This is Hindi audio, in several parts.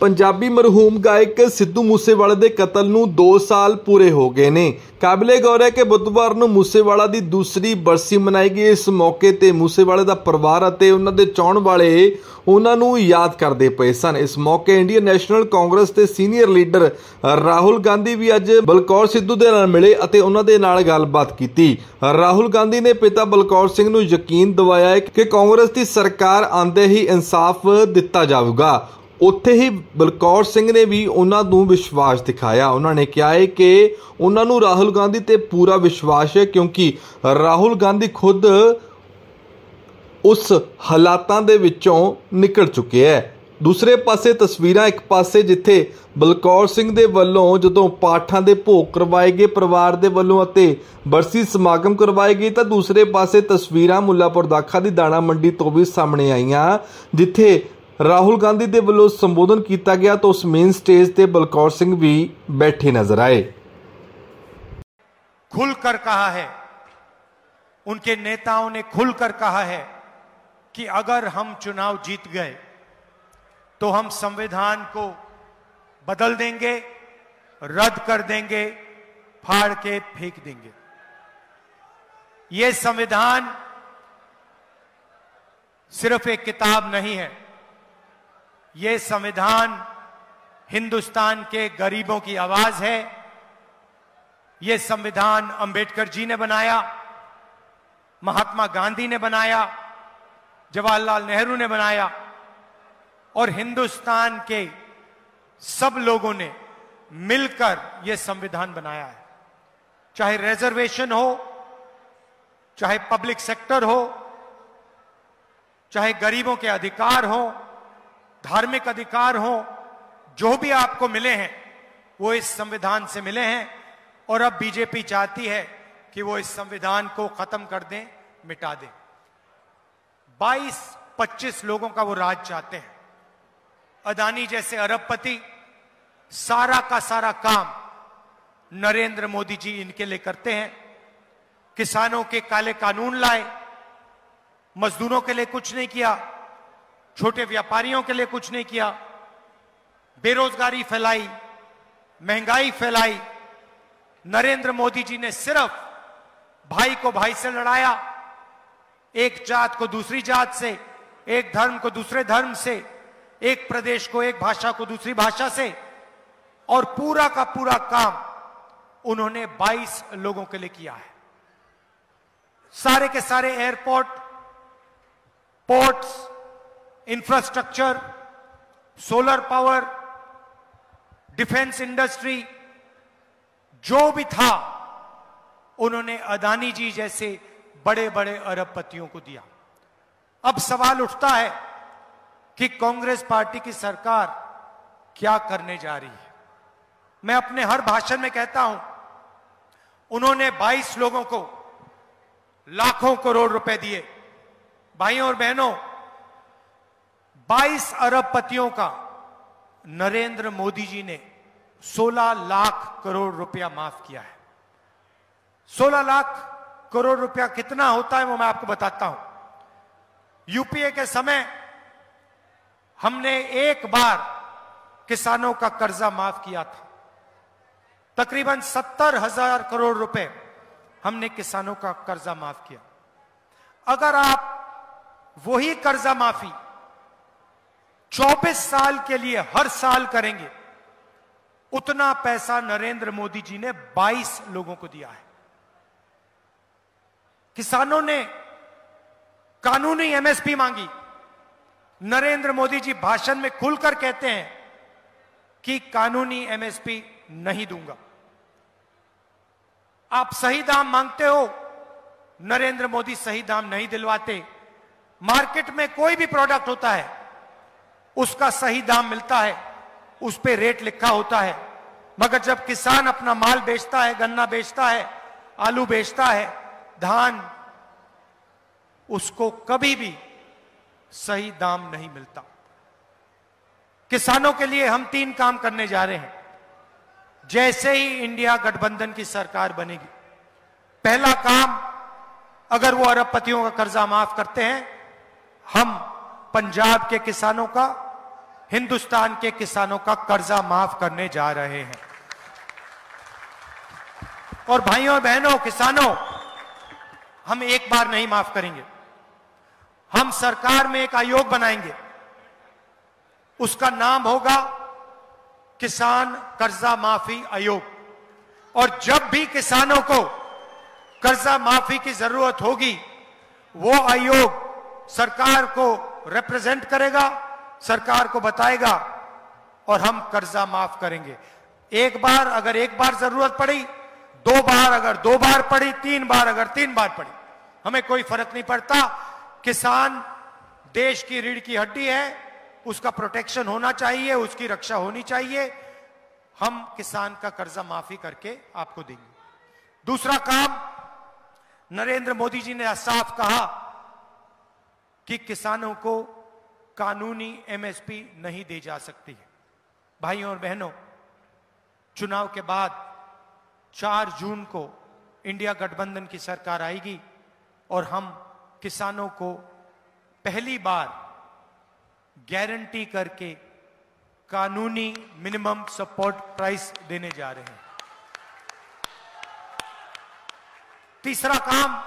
पंजाबी मरहूम गायक सिद्धू मूसेवाले के कतल नूं 2 साल पूरे हो गए ने। काबिले गौर है कि बुधवार नूं मूसेवाला दी दूसरी बरसी मनाई गई। इस मौके ते मूसेवाले दा परिवार अते उन्हां दे चाहण वाले उन्हां नूं याद करदे पए सन। इस मौके इंडियन नैशनल कांग्रेस के सीनियर लीडर राहुल गांधी भी अज बलकौर सिद्धू दे नाल मिले अते उन्हां दे नाल गलबात कीती। राहुल गांधी ने पिता बलकौर सिंह नूं यकीन दिवाया है कि कांग्रेस की सरकार आंदे ही इंसाफ दिता जाऊगा। उत्थे ही बलकौर सिंह ने भी उन्होंने विश्वास दिखाया। उन्होंने कहा है कि उन्होंने राहुल गांधी ते पूरा विश्वास है क्योंकि राहुल गांधी खुद उस हालातां दे विचों निकल चुके हैं। दूसरे पासे तस्वीरां एक पासे जिथे बलकौर सिंह दे वल्लों जदों पाठां दे भोग करवाए गए परिवार दे वल्लों अते बरसी समागम करवाए गए, तो दूसरे पासे तस्वीरां मुल्लापुर दाखा दी दाणा मंडी तो भी सामने आईयां जिथे राहुल गांधी दे वल्लों संबोधन किया गया तो उस मेन स्टेज ते बलकौर सिंह भी बैठे नजर आए। खुलकर कहा है, उनके नेताओं ने खुलकर कहा है कि अगर हम चुनाव जीत गए तो हम संविधान को बदल देंगे, रद्द कर देंगे, फाड़ के फेंक देंगे। यह संविधान सिर्फ एक किताब नहीं है, यह संविधान हिंदुस्तान के गरीबों की आवाज है। यह संविधान अंबेडकर जी ने बनाया, महात्मा गांधी ने बनाया, जवाहरलाल नेहरू ने बनाया और हिंदुस्तान के सब लोगों ने मिलकर यह संविधान बनाया है। चाहे रिजर्वेशन हो, चाहे पब्लिक सेक्टर हो, चाहे गरीबों के अधिकार हो, धार्मिक अधिकार हो, जो भी आपको मिले हैं वो इस संविधान से मिले हैं। और अब बीजेपी चाहती है कि वो इस संविधान को खत्म कर दें, मिटा दें। 22-25 लोगों का वो राज चाहते हैं। अदानी जैसे अरबपति सारा का सारा काम नरेंद्र मोदी जी इनके लिए करते हैं। किसानों के काले कानून लाए, मजदूरों के लिए कुछ नहीं किया, छोटे व्यापारियों के लिए कुछ नहीं किया, बेरोजगारी फैलाई, महंगाई फैलाई। नरेंद्र मोदी जी ने सिर्फ भाई को भाई से लड़ाया, एक जात को दूसरी जात से, एक धर्म को दूसरे धर्म से, एक प्रदेश को एक भाषा को दूसरी भाषा से, और पूरा का पूरा काम उन्होंने 22 लोगों के लिए किया है। सारे के सारे airport, ports, infrastructure, solar power, defence industry, जो भी था उन्होंने अदानी जी जैसे बड़े बड़े अरबपतियों को दिया। अब सवाल उठता है कि कांग्रेस पार्टी की सरकार क्या करने जा रही है। मैं अपने हर भाषण में कहता हूं, उन्होंने 22 लोगों को लाखों करोड़ रुपए दिए। भाइयों और बहनों, 22 अरबपतियों का नरेंद्र मोदी जी ने 16 लाख करोड़ रुपया माफ किया है। 16 लाख करोड़ रुपया कितना होता है वो मैं आपको बताता हूं। यूपीए के समय हमने एक बार किसानों का कर्जा माफ किया था। तकरीबन 70,000 करोड़ रुपए हमने किसानों का कर्जा माफ किया। अगर आप वही कर्जा माफी 24 साल के लिए हर साल करेंगे, उतना पैसा नरेंद्र मोदी जी ने 22 लोगों को दिया है। किसानों ने कानूनी एमएसपी मांगी। नरेंद्र मोदी जी भाषण में खुलकर कहते हैं कि कानूनी एमएसपी नहीं दूंगा। आप सही दाम मांगते हो, नरेंद्र मोदी सही दाम नहीं दिलवाते। मार्केट में कोई भी प्रोडक्ट होता है, उसका सही दाम मिलता है, उस पे रेट लिखा होता है, मगर जब किसान अपना माल बेचता है, गन्ना बेचता है, आलू बेचता है, धान, उसको कभी भी सही दाम नहीं मिलता। किसानों के लिए हम 3 काम करने जा रहे हैं जैसे ही इंडिया गठबंधन की सरकार बनेगी। पहला काम, अगर वो अरबपतियों का कर्जा माफ करते हैं, हम पंजाब के किसानों का, हिंदुस्तान के किसानों का कर्जा माफ करने जा रहे हैं। और भाइयों और बहनों, किसानों, हम एक बार नहीं माफ करेंगे। हम सरकार में एक आयोग बनाएंगे, उसका नाम होगा किसान कर्जा माफी आयोग। और जब भी किसानों को कर्जा माफी की जरूरत होगी, वो आयोग सरकार को रिप्रेजेंट करेगा, सरकार को बताएगा और हम कर्जा माफ करेंगे। एक बार अगर एक बार जरूरत पड़ी, 2 बार अगर 2 बार पड़ी, 3 बार अगर 3 बार पड़ी, हमें कोई फर्क नहीं पड़ता। किसान देश की रीढ़ की हड्डी है, उसका प्रोटेक्शन होना चाहिए, उसकी रक्षा होनी चाहिए। हम किसान का कर्जा माफी करके आपको देंगे। दूसरा काम, नरेंद्र मोदी जी ने साफ कहा कि किसानों को कानूनी एमएसपी नहीं दी जा सकती है। भाइयों और बहनों, चुनाव के बाद 4 जून को इंडिया गठबंधन की सरकार आएगी और हम किसानों को पहली बार गारंटी करके कानूनी मिनिमम सपोर्ट प्राइस देने जा रहे हैं। तीसरा काम,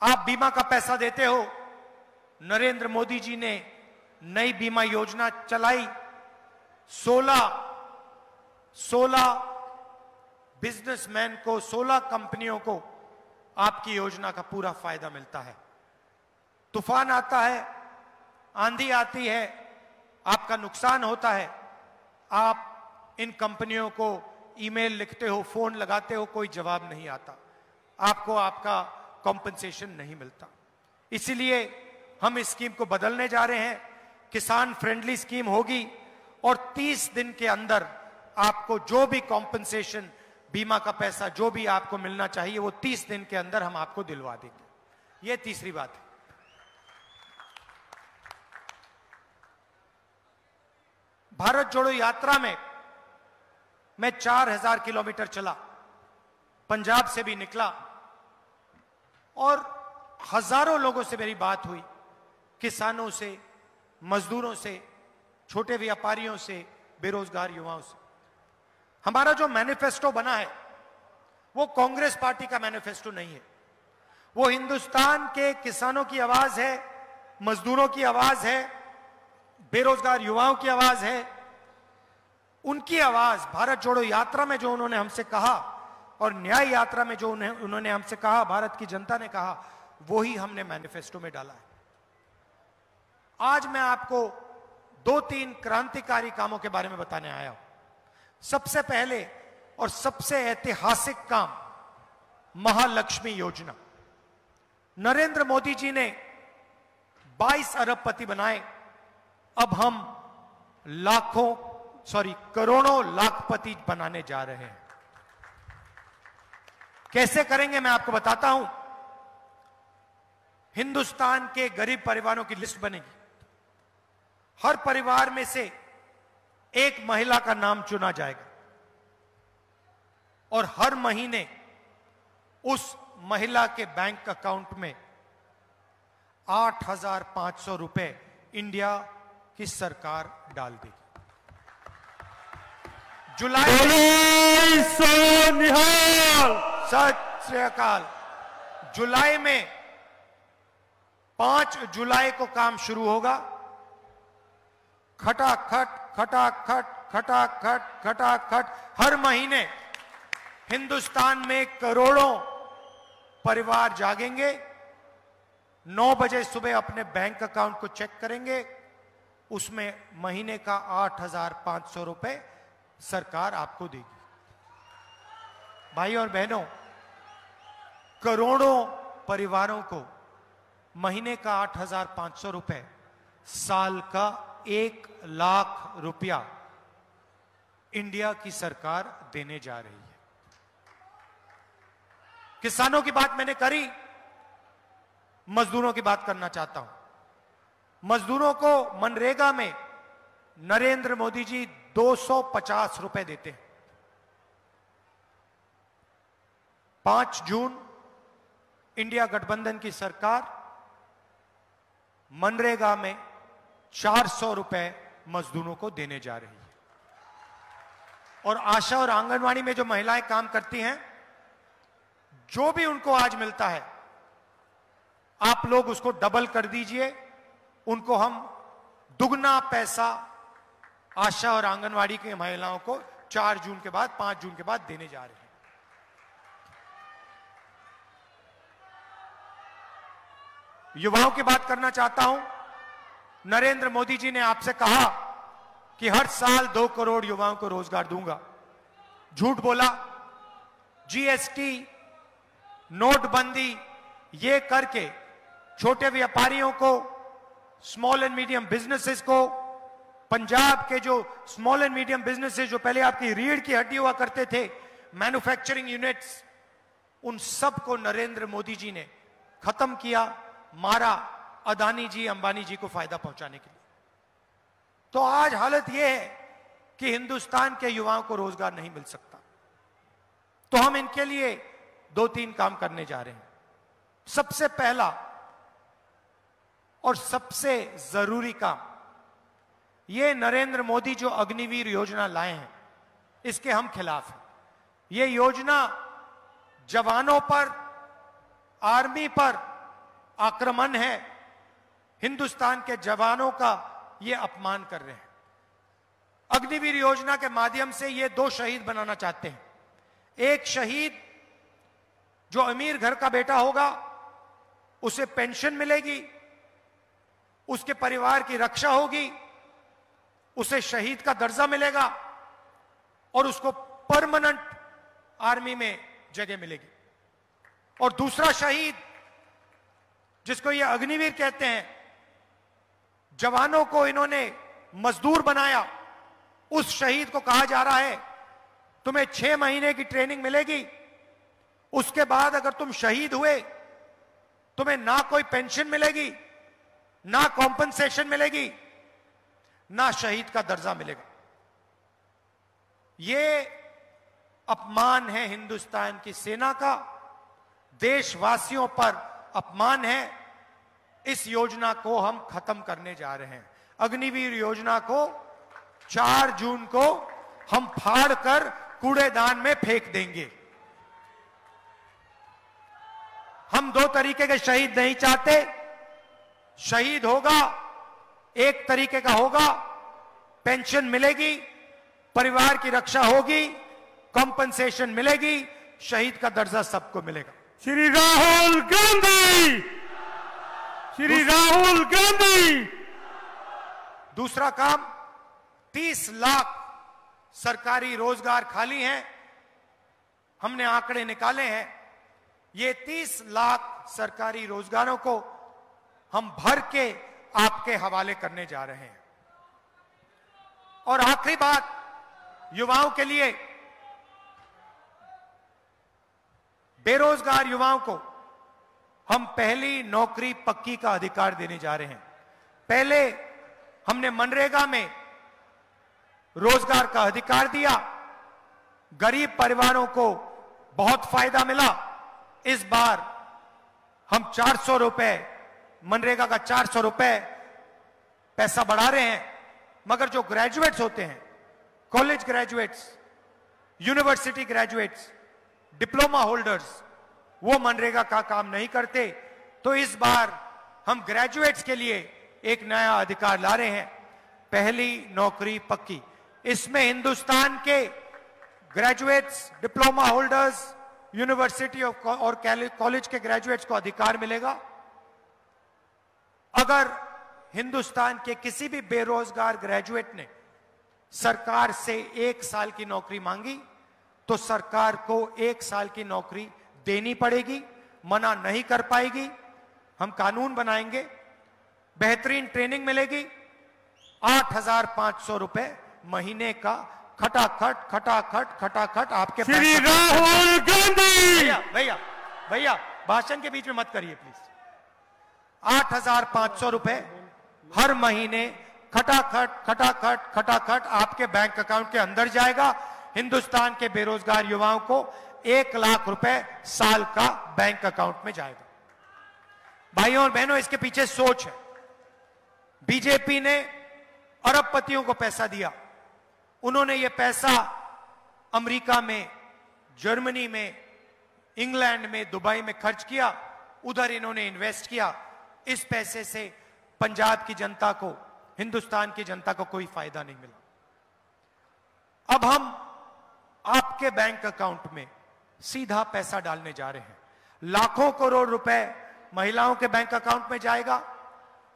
आप बीमा का पैसा देते हो। नरेंद्र मोदी जी ने नई बीमा योजना चलाई। 16 बिजनेसमैन को, 16 कंपनियों को आपकी योजना का पूरा फायदा मिलता है। तूफान आता है, आंधी आती है, आपका नुकसान होता है, आप इन कंपनियों को ईमेल लिखते हो, फोन लगाते हो, कोई जवाब नहीं आता, आपको आपका कॉम्पनसेशन नहीं मिलता। इसीलिए हम इस स्कीम को बदलने जा रहे हैं। किसान फ्रेंडली स्कीम होगी और 30 दिन के अंदर आपको जो भी कॉम्पनसेशन, बीमा का पैसा जो भी आपको मिलना चाहिए, वो 30 दिन के अंदर हम आपको दिलवा देंगे। ये तीसरी बात है। भारत जोड़ो यात्रा में मैं 4000 किलोमीटर चला, पंजाब से भी निकला और हजारों लोगों से मेरी बात हुई, किसानों से, मजदूरों से, छोटे व्यापारियों से, बेरोजगार युवाओं से। हमारा जो मैनिफेस्टो बना है वो कांग्रेस पार्टी का मैनिफेस्टो नहीं है, वो हिंदुस्तान के किसानों की आवाज है, मजदूरों की आवाज है, बेरोजगार युवाओं की आवाज है। उनकी आवाज भारत जोड़ो यात्रा में जो उन्होंने हमसे कहा और न्याय यात्रा में जो उन्होंने हमसे कहा, भारत की जनता ने कहा, वो ही हमने मैनिफेस्टो में डाला है। आज मैं आपको 2-3 क्रांतिकारी कामों के बारे में बताने आया हूं। सबसे पहले और सबसे ऐतिहासिक काम, महालक्ष्मी योजना। नरेंद्र मोदी जी ने 22 अरबपति बनाए, अब हम करोड़ों लाखपति बनाने जा रहे हैं। कैसे करेंगे मैं आपको बताता हूं। हिंदुस्तान के गरीब परिवारों की लिस्ट बनेगी, हर परिवार में से एक महिला का नाम चुना जाएगा और हर महीने उस महिला के बैंक अकाउंट में 8,500 रुपए इंडिया की सरकार डाल देगी। जुलाई सत श्री अकाल। जुलाई में 5 जुलाई को काम शुरू होगा। खटाखट खटाखट खटाखट खटाखट हर महीने हिंदुस्तान में करोड़ों परिवार जागेंगे, 9 बजे सुबह अपने बैंक अकाउंट को चेक करेंगे, उसमें महीने का 8,500 रुपए सरकार आपको देगी। भाई और बहनों, करोड़ों परिवारों को महीने का 8,500 रुपए, साल का 1 लाख रुपया इंडिया की सरकार देने जा रही है। किसानों की बात मैंने करी, मजदूरों की बात करना चाहता हूं। मजदूरों को मनरेगा में नरेंद्र मोदी जी 250 रुपए देते हैं। 5 जून इंडिया गठबंधन की सरकार मनरेगा में 400 रुपए मजदूरों को देने जा रही है। और आशा और आंगनवाड़ी में जो महिलाएं काम करती हैं, जो भी उनको आज मिलता है, आप लोग उसको डबल कर दीजिए। उनको हम दुगना पैसा आशा और आंगनवाड़ी की महिलाओं को 4 जून के बाद, 5 जून के बाद देने जा रहे हैं। युवाओं की बात करना चाहता हूं। नरेंद्र मोदी जी ने आपसे कहा कि हर साल 2 करोड़ युवाओं को रोजगार दूंगा। झूठ बोला। जीएसटी, नोटबंदी ये करके छोटे व्यापारियों को, स्मॉल एंड मीडियम बिजनेसेस को, पंजाब के जो स्मॉल एंड मीडियम बिजनेसेस जो पहले आपकी रीढ़ की हड्डी हुआ करते थे, मैन्युफैक्चरिंग यूनिट्स, उन सब को नरेंद्र मोदी जी ने खत्म किया, मारा, अदानी जी, अंबानी जी को फायदा पहुंचाने के लिए। तो आज हालत यह है कि हिंदुस्तान के युवाओं को रोजगार नहीं मिल सकता। तो हम इनके लिए 2-3 काम करने जा रहे हैं। सबसे पहला और सबसे जरूरी काम, ये नरेंद्र मोदी जो अग्निवीर योजना लाए हैं, इसके हम खिलाफ हैं। ये योजना जवानों पर, आर्मी पर आक्रमण है। हिंदुस्तान के जवानों का ये अपमान कर रहे हैं। अग्निवीर योजना के माध्यम से ये 2 शहीद बनाना चाहते हैं। एक शहीद जो अमीर घर का बेटा होगा, उसे पेंशन मिलेगी, उसके परिवार की रक्षा होगी, उसे शहीद का दर्जा मिलेगा और उसको परमानेंट आर्मी में जगह मिलेगी। और दूसरा शहीद, जिसको ये अग्निवीर कहते हैं, जवानों को इन्होंने मजदूर बनाया, उस शहीद को कहा जा रहा है तुम्हें 6 महीने की ट्रेनिंग मिलेगी, उसके बाद अगर तुम शहीद हुए तुम्हें ना कोई पेंशन मिलेगी, ना कॉम्पनसेशन मिलेगी, ना शहीद का दर्जा मिलेगा। यह अपमान है हिंदुस्तान की सेना का, देशवासियों पर अपमान है। इस योजना को हम खत्म करने जा रहे हैं। अग्निवीर योजना को 4 जून को हम फाड़ कर कूड़ेदान में फेंक देंगे। हम 2 तरीके के शहीद नहीं चाहते। शहीद होगा, एक तरीके का होगा, पेंशन मिलेगी, परिवार की रक्षा होगी, कॉम्पनसेशन मिलेगी, शहीद का दर्जा सबको मिलेगा। श्री राहुल गांधी, श्री राहुल गांधी। दूसरा काम, 30 लाख सरकारी रोजगार खाली हैं। हमने आंकड़े निकाले हैं। ये 30 लाख सरकारी रोजगारों को हम भर के आपके हवाले करने जा रहे हैं। और आखिरी बात, युवाओं के लिए, बेरोजगार युवाओं को हम पहली नौकरी पक्की का अधिकार देने जा रहे हैं। पहले हमने मनरेगा में रोजगार का अधिकार दिया, गरीब परिवारों को बहुत फायदा मिला। इस बार हम 400 रुपए, मनरेगा का 400 रुपए पैसा बढ़ा रहे हैं। मगर जो ग्रेजुएट्स होते हैं, college graduates, university graduates, diploma holders, वो मनरेगा का काम नहीं करते। तो इस बार हम ग्रेजुएट्स के लिए एक नया अधिकार ला रहे हैं, पहली नौकरी पक्की। इसमें हिंदुस्तान के ग्रेजुएट्स, डिप्लोमा होल्डर्स, यूनिवर्सिटी और कॉलेज के ग्रेजुएट्स को अधिकार मिलेगा। अगर हिंदुस्तान के किसी भी बेरोजगार ग्रेजुएट ने सरकार से 1 साल की नौकरी मांगी तो सरकार को 1 साल की नौकरी देनी पड़ेगी, मना नहीं कर पाएगी। हम कानून बनाएंगे, बेहतरीन ट्रेनिंग मिलेगी, 8,500 रुपए महीने का खटाखट खटाखट खटाखट आपके पास। श्री राहुल गांधी। भैया भाषण के बीच में मत करिए प्लीज। 8,500 रुपए हर महीने खटाखट खटाखट खटाखट आपके बैंक अकाउंट के अंदर जाएगा। हिंदुस्तान के बेरोजगार युवाओं को 1 लाख रुपए साल का बैंक अकाउंट में जाएगा। भाइयों और बहनों, इसके पीछे सोच है। बीजेपी ने अरबपतियों को पैसा दिया। उन्होंने ये पैसा अमेरिका में, जर्मनी में, इंग्लैंड में, दुबई में खर्च किया, उधर इन्होंने इन्वेस्ट किया। इस पैसे से पंजाब की जनता को, हिंदुस्तान की जनता को कोई फायदा नहीं मिला। अब हम आपके बैंक अकाउंट में सीधा पैसा डालने जा रहे हैं। लाखों करोड़ रुपए महिलाओं के बैंक अकाउंट में जाएगा,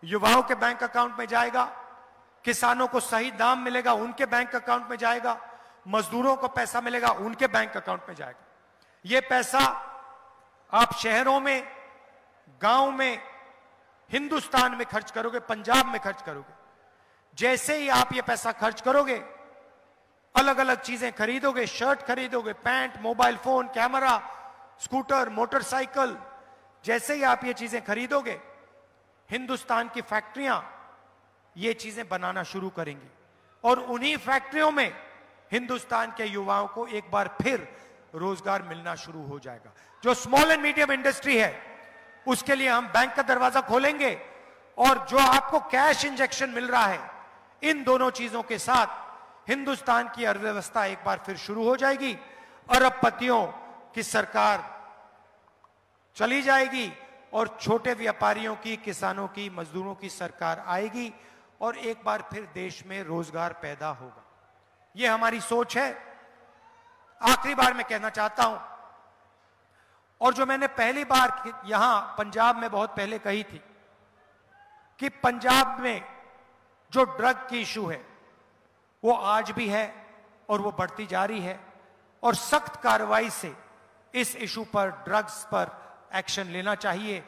युवाओं के बैंक अकाउंट में जाएगा, किसानों को सही दाम मिलेगा उनके बैंक अकाउंट में जाएगा, मजदूरों को पैसा मिलेगा उनके बैंक अकाउंट में जाएगा। यह पैसा आप शहरों में, गांव में, हिंदुस्तान में खर्च करोगे, पंजाब में खर्च करोगे। जैसे ही आप ये पैसा खर्च करोगे, अलग अलग चीजें खरीदोगे, शर्ट खरीदोगे, pant, mobile phone, camera, scooter, motorcycle, जैसे ही आप ये चीजें खरीदोगे, हिंदुस्तान की फैक्ट्रियां ये चीजें बनाना शुरू करेंगी और उन्हीं फैक्ट्रियों में हिंदुस्तान के युवाओं को एक बार फिर रोजगार मिलना शुरू हो जाएगा। जो स्मॉल एंड मीडियम इंडस्ट्री है, उसके लिए हम बैंक का दरवाजा खोलेंगे और जो आपको कैश इंजेक्शन मिल रहा है, इन दोनों चीजों के साथ हिंदुस्तान की अर्थव्यवस्था एक बार फिर शुरू हो जाएगी। अरबपतियों की सरकार चली जाएगी और छोटे व्यापारियों की, किसानों की, मजदूरों की सरकार आएगी और एक बार फिर देश में रोजगार पैदा होगा। यह हमारी सोच है। आखिरी बार मैं कहना चाहता हूं, और जो मैंने पहली बार यहां पंजाब में बहुत पहले कही थी, कि पंजाब में जो ड्रग की इशू है वो आज भी है और वो बढ़ती जा रही है और सख्त कार्रवाई से इस इशू पर, ड्रग्स पर एक्शन लेना चाहिए।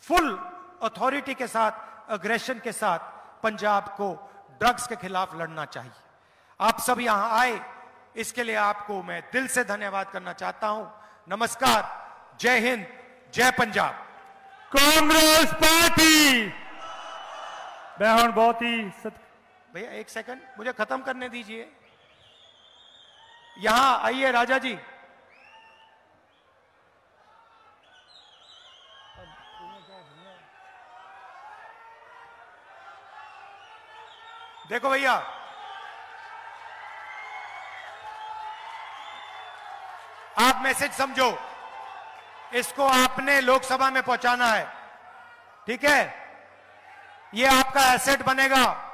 फुल अथॉरिटी के साथ, अग्रेशन के साथ पंजाब को ड्रग्स के खिलाफ लड़ना चाहिए। आप सब यहां आए, इसके लिए आपको मैं दिल से धन्यवाद करना चाहता हूं। नमस्कार, जय हिंद, जय पंजाब। कांग्रेस पार्टी। मैं बहुत ही भैया एक सेकंड मुझे खत्म करने दीजिए। यहां आइए राजा जी। देखो भैया, आप मैसेज समझो, इसको आपने लोकसभा में पहुंचाना है, ठीक है? ये आपका एसेट बनेगा।